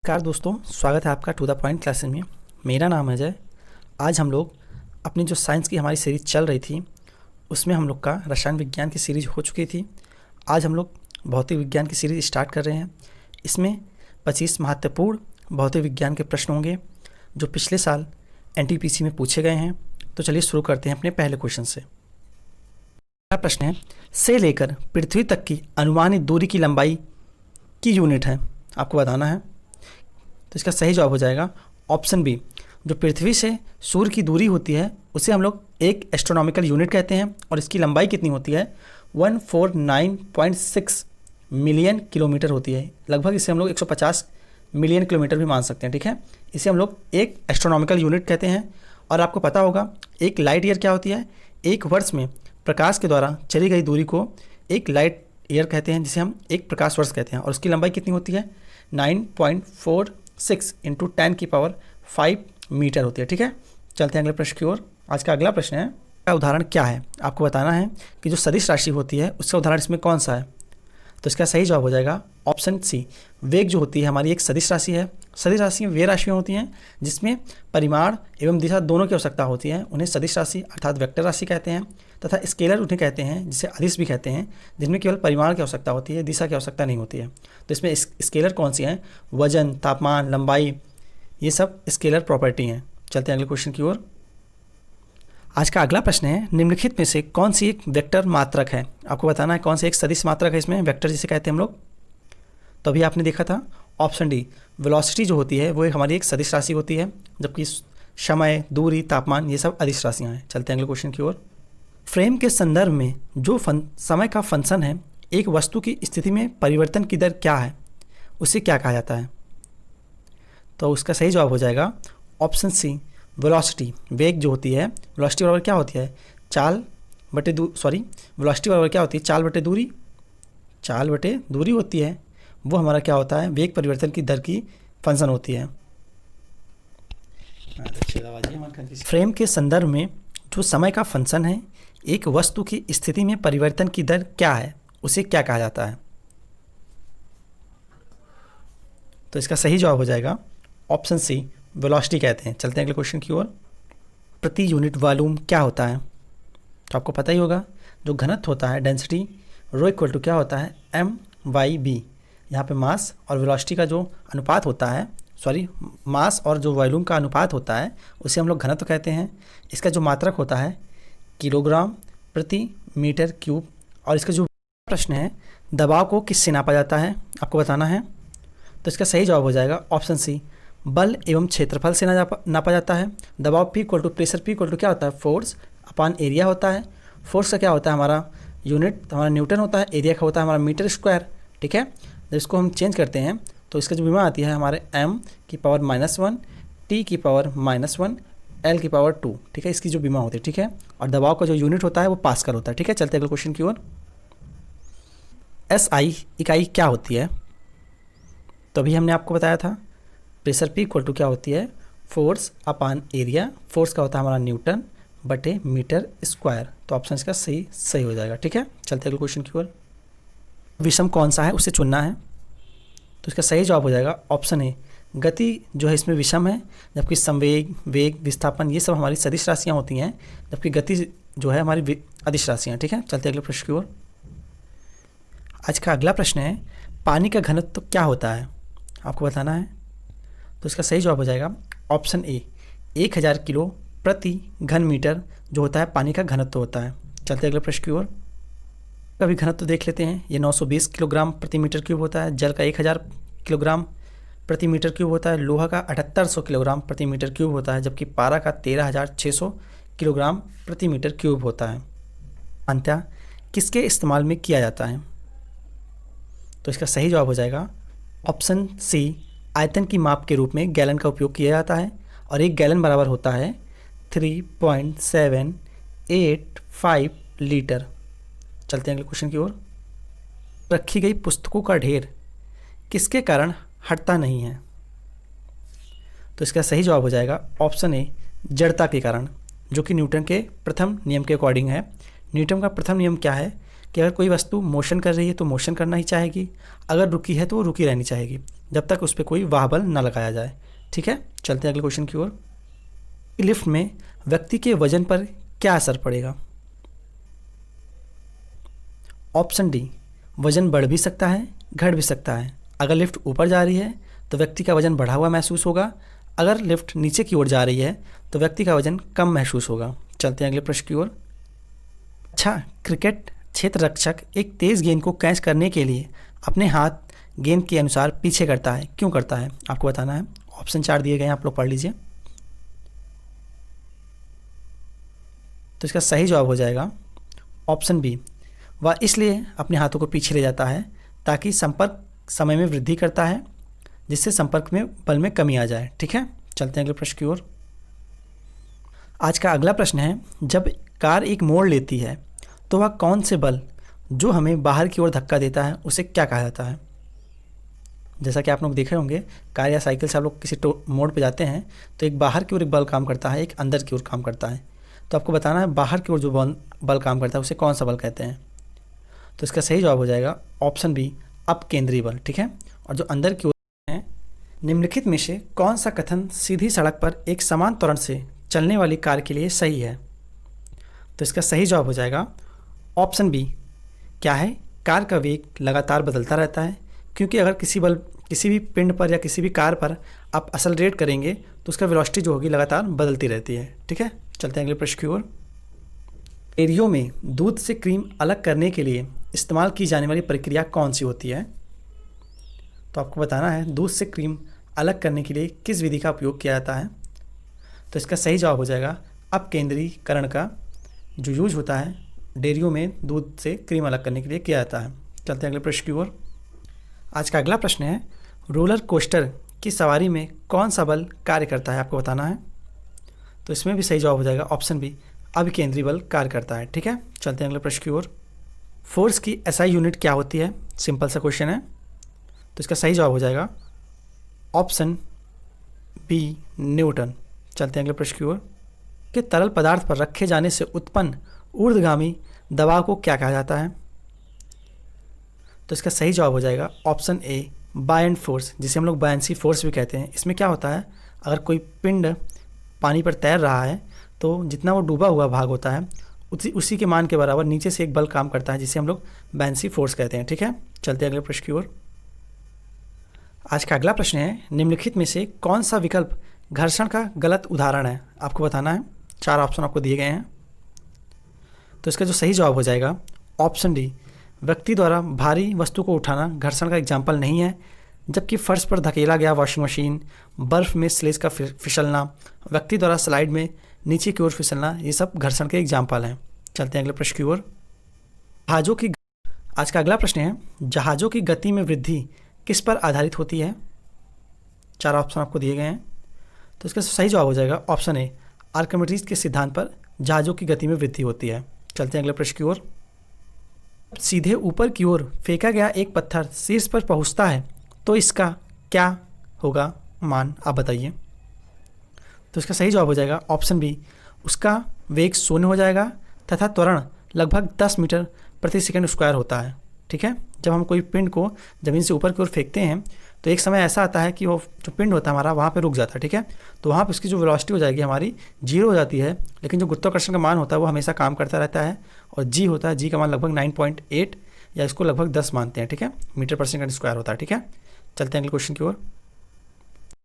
नमस्कार दोस्तों, स्वागत है आपका टू द पॉइंट क्लासेस में। मेरा नाम है अजय। आज हम लोग अपनी जो साइंस की हमारी सीरीज़ चल रही थी उसमें हम लोग का रसायन विज्ञान की सीरीज़ हो चुकी थी। आज हम लोग भौतिक विज्ञान की सीरीज़ स्टार्ट कर रहे हैं। इसमें 25 महत्वपूर्ण भौतिक विज्ञान के प्रश्न होंगे जो पिछले साल एनटीपीसी में पूछे गए हैं। तो चलिए शुरू करते हैं अपने पहले क्वेश्चन से। पहला प्रश्न है, से लेकर पृथ्वी तक की अनुमानित दूरी की लंबाई की यूनिट है, आपको बताना है। तो इसका सही जवाब हो जाएगा ऑप्शन बी। जो पृथ्वी से सूर्य की दूरी होती है उसे हम लोग एक एस्ट्रोनॉमिकल यूनिट कहते हैं और इसकी लंबाई कितनी होती है 149.6 मिलियन किलोमीटर होती है। लगभग इसे हम लोग 150 मिलियन किलोमीटर भी मान सकते हैं। ठीक है, इसे हम लोग एक एस्ट्रोनॉमिकल यूनिट कहते हैं। और आपको पता होगा एक लाइट ईयर क्या होती है। एक वर्ष में प्रकाश के द्वारा चली गई दूरी को एक लाइट ईयर कहते हैं, जिसे हम एक प्रकाश वर्ष कहते हैं। और उसकी लंबाई कितनी होती है 9.46 × 10⁵ मीटर होती है। ठीक है, चलते हैं अगले प्रश्न की ओर। आज का अगला प्रश्न है, का उदाहरण क्या है। आपको बताना है कि जो सदिश राशि होती है उसका उदाहरण इसमें कौन सा है। तो इसका सही जवाब हो जाएगा ऑप्शन सी। वेग जो होती है हमारी एक सदिश राशि है। सदिश राशियाँ वे राशियाँ होती हैं जिसमें परिमाण एवं दिशा दोनों की आवश्यकता होती है। उन्हें सदिश राशि अर्थात वेक्टर राशि कहते हैं। तथा स्केलर उन्हें कहते हैं जिसे अदिश भी कहते हैं, जिनमें केवल परिमाण की आवश्यकता होती है, दिशा की आवश्यकता नहीं होती है। तो इसमें स्केलर कौन सी हैं, वजन, तापमान, लंबाई, ये सब स्केलर प्रॉपर्टी हैं। चलते हैं अगले क्वेश्चन की ओर। आज का अगला प्रश्न है, निम्नलिखित में से कौन सी एक वेक्टर मात्रक है। आपको बताना है कौन सी एक सदिश मात्रक है, इसमें वेक्टर जिसे कहते हैं हम लोग। तो अभी आपने देखा था ऑप्शन डी, वेलोसिटी जो होती है वो एक हमारी एक सदिश राशि होती है, जबकि समय, दूरी, तापमान ये सब अदिश राशियाँ हैं। चलते हैं अगले क्वेश्चन की ओर। फ्रेम के संदर्भ में जो समय का फंक्शन है, एक वस्तु की स्थिति में परिवर्तन की दर क्या है, उसे क्या कहा जाता है। तो उसका सही जवाब हो जाएगा ऑप्शन सी, वेलोसिटी। वेग जो होती है, वेलोसिटी बराबर क्या होती है वेलोसिटी बराबर क्या होती है चाल बटे दूरी होती है। वो हमारा क्या होता है, वेग परिवर्तन की दर की फंक्शन होती है। फ्रेम के संदर्भ में जो समय का फंक्शन है, एक वस्तु की स्थिति में परिवर्तन की दर क्या है, उसे क्या कहा जाता है। तो इसका सही जवाब हो जाएगा ऑप्शन सी, वेलोसिटी कहते हैं। चलते हैं अगले क्वेश्चन की ओर। प्रति यूनिट वॉल्यूम क्या होता है। तो आपको पता ही होगा जो घनत्व होता है, डेंसिटी, रो इक्वल टू क्या होता है m/b। यहाँ पे मास और वेलोसिटी का जो अनुपात होता है, मास और जो वॉल्यूम का अनुपात होता है उसे हम लोग घनत्व कहते हैं। इसका जो मात्रक होता है किलोग्राम प्रति मीटर क्यूब। और इसका जो प्रश्न है, दबाव को किससे नापा जाता है, आपको बताना है। तो इसका सही जवाब हो जाएगा ऑप्शन सी, बल एवं क्षेत्रफल से नापा जाता है। दबाव P = प्रेशर P = क्या होता है, फोर्स अपॉन एरिया होता है। फोर्स का क्या होता है हमारा यूनिट, हमारा न्यूटन होता है। एरिया का होता है हमारा मीटर स्क्वायर। ठीक है, जब इसको हम चेंज करते हैं तो इसका जो विमा आती है हमारे m⁻⁻⁻⁻, t⁻⁻⁻⁻, l⁻²। ठीक है, इसकी जो विमा होती है। ठीक है, और दबाव का जो यूनिट होता है वो पास्कल होता है। ठीक है, चलते अगले क्वेश्चन की ओर। SI इकाई क्या होती है। तो अभी हमने आपको बताया था प्रेशर P = क्या होती है, फोर्स अपॉन एरिया। फोर्स का होता है हमारा न्यूटन बटे मीटर स्क्वायर। तो ऑप्शन इसका सही हो जाएगा। ठीक है, चलते अगले क्वेश्चन की ओर। विषम कौन सा है उसे चुनना है। तो इसका सही जवाब हो जाएगा ऑप्शन ए, गति जो है इसमें विषम है, जबकि संवेग, वेग, विस्थापन ये सब हमारी सदिश राशियाँ होती हैं, जबकि गति जो है हमारी अदिश राशियाँ। ठीक है, चलते अगले प्रश्न की ओर। आज का अगला प्रश्न है, पानी का घनत्व क्या होता है, आपको बताना है। तो इसका सही जवाब हो जाएगा ऑप्शन ए, 1000 किलो प्रति घन मीटर जो होता है पानी का घनत्व होता है। चलते अगले प्रश्न की ओर। कभी घनत्व देख लेते हैं। ये 920 किलोग्राम प्रति मीटर क्यूब होता है। जल का 1000 किलोग्राम प्रति मीटर क्यूब होता है। लोहा का 7800 किलोग्राम प्रति मीटर क्यूब होता है, जबकि पारा का 13600 किलोग्राम प्रति मीटर क्यूब होता है। अंततः किसके इस्तेमाल में किया जाता है। तो इसका सही जवाब हो जाएगा ऑप्शन सी, आयतन की माप के रूप में गैलन का उपयोग किया जाता है। और एक गैलन बराबर होता है 3.785 लीटर। चलते हैं अगले क्वेश्चन की ओर। रखी गई पुस्तकों का ढेर किसके कारण हटता नहीं है। तो इसका सही जवाब हो जाएगा ऑप्शन ए, जड़ता के कारण, जो कि न्यूटन के प्रथम नियम के अकॉर्डिंग है। न्यूटन का प्रथम नियम क्या है कि अगर कोई वस्तु मोशन कर रही है तो मोशन करना ही चाहेगी, अगर रुकी है तो वो रुकी रहनी चाहेगी, जब तक उस पर कोई वाह बल न लगाया जाए। ठीक है, चलते हैं अगले क्वेश्चन की ओर। लिफ्ट में व्यक्ति के वजन पर क्या असर पड़ेगा? ऑप्शन डी, वजन बढ़ भी सकता है, घट भी सकता है। अगर लिफ्ट ऊपर जा रही है तो व्यक्ति का वजन बढ़ा हुआ महसूस होगा, अगर लिफ्ट नीचे की ओर जा रही है तो व्यक्ति का वजन कम महसूस होगा। चलते हैं अगले प्रश्न की ओर। अच्छा, क्रिकेट क्षेत्र रक्षक एक तेज गेंद को कैच करने के लिए अपने हाथ गेंद के अनुसार पीछे करता है, क्यों करता है? आपको बताना है। ऑप्शन 4 दिए गए हैं, आप लोग पढ़ लीजिए। तो इसका सही जवाब हो जाएगा ऑप्शन बी, वह इसलिए अपने हाथों को पीछे ले जाता है ताकि संपर्क समय में वृद्धि करता है, जिससे संपर्क में बल में कमी आ जाए। ठीक है, चलते हैं अगले प्रश्न की ओर। आज का अगला प्रश्न है, जब कार एक मोड़ लेती है तो वह कौन से बल जो हमें बाहर की ओर धक्का देता है उसे क्या कहा जाता है? जैसा कि आप लोग देखे होंगे, कार या साइकिल से आप लोग किसी मोड़ पे जाते हैं तो एक बाहर की ओर एक बल काम करता है, एक अंदर की ओर काम करता है। तो आपको बताना है बाहर की ओर जो बल काम करता है उसे कौन सा बल कहते हैं। तो इसका सही जवाब हो जाएगा ऑप्शन बी, अपकेंद्री बल। ठीक है, और जो अंदर की ओर है, निम्नलिखित में से कौन सा कथन सीधी सड़क पर एक समान त्वरण से चलने वाली कार के लिए सही है? तो इसका सही जवाब हो जाएगा ऑप्शन बी। क्या है? कार का वेग लगातार बदलता रहता है, क्योंकि अगर किसी भी पिंड पर या किसी भी कार पर आप एक्सेलरेट करेंगे तो उसका वेलोसिटी जो होगी लगातार बदलती रहती है। ठीक है, चलते हैं अगले प्रश्न की ओर। डेयरियों में दूध से क्रीम अलग करने के लिए इस्तेमाल की जाने वाली प्रक्रिया कौन सी होती है? तो आपको बताना है दूध से क्रीम अलग करने के लिए किस विधि का उपयोग किया जाता है। तो इसका सही जवाब हो जाएगा अपकेंद्रीकरण का जो यूज होता है डेयरियों में दूध से क्रीम अलग करने के लिए किया जाता है। चलते हैं अगले प्रश्न की ओर। आज का अगला प्रश्न है, रोलर कोस्टर की सवारी में कौन सा बल कार्य करता है? आपको बताना है। तो इसमें भी सही जवाब हो जाएगा ऑप्शन बी, अभिकेंद्री बल कार्य करता है। ठीक है, चलते हैं अगले प्रश्न की ओर। फोर्स की एसआई यूनिट क्या होती है? सिंपल सा क्वेश्चन है, तो इसका सही जवाब हो जाएगा ऑप्शन बी, न्यूटन। चलते हैं अगले प्रश्न की ओर। कि तरल पदार्थ पर रखे जाने से उत्पन्न ऊर्ध्वगामी दबाव को क्या कहा जाता है? तो इसका सही जवाब हो जाएगा ऑप्शन ए, बायएंड फोर्स, जिसे हम लोग बायएंसी फोर्स भी कहते हैं। इसमें क्या होता है, अगर कोई पिंड पानी पर तैर रहा है तो जितना वो डूबा हुआ भाग होता है उसी के मान के बराबर नीचे से एक बल काम करता है, जिसे हम लोग बायएंसी फोर्स कहते हैं। ठीक है, चलते हैं अगले प्रश्न की ओर। आज का अगला प्रश्न है, निम्नलिखित में से कौन सा विकल्प घर्षण का गलत उदाहरण है? आपको बताना है। 4 ऑप्शन आपको दिए गए हैं, तो इसका जो सही जवाब हो जाएगा ऑप्शन डी, व्यक्ति द्वारा भारी वस्तु को उठाना घर्षण का एग्जाम्पल नहीं है, जबकि फर्श पर धकेला गया वॉशिंग मशीन, बर्फ में स्लेज का फिसलना, व्यक्ति द्वारा स्लाइड में नीचे की ओर फिसलना, ये सब घर्षण के एग्जाम्पल हैं। चलते हैं अगले प्रश्न की ओर। जहाज़ों की आज का अगला प्रश्न है, जहाज़ों की गति में वृद्धि किस पर आधारित होती है? 4 ऑप्शन आपको दिए गए हैं, तो इसका सही जवाब हो जाएगा ऑप्शन ए, आर्किमिडीज के सिद्धांत पर जहाज़ों की गति में वृद्धि होती है। चलते हैं अगले प्रश्न की ओर। सीधे ऊपर की ओर फेंका गया एक पत्थर शीर्ष पर पहुंचता है तो इसका क्या होगा मान? आप बताइए। तो इसका सही जवाब हो जाएगा ऑप्शन बी, उसका वेग 0 हो जाएगा तथा त्वरण लगभग 10 मीटर प्रति सेकंड स्क्वायर होता है। ठीक है, जब हम कोई पिंड को ज़मीन से ऊपर की ओर फेंकते हैं तो एक समय ऐसा आता है कि वो जो पिंड होता है हमारा वहाँ पे रुक जाता है। ठीक है, तो वहाँ पे उसकी जो वेलोसिटी हो जाएगी हमारी 0 हो जाती है, लेकिन जो गुरुत्वाकर्षण का मान होता है वो हमेशा काम करता रहता है, और जी होता है, जी का मान लगभग 9.8 या इसको लगभग 10 मानते हैं। ठीक है, मीटर पर सेकंड स्क्वायर होता है। ठीक है, चलते हैं अगले क्वेश्चन की ओर।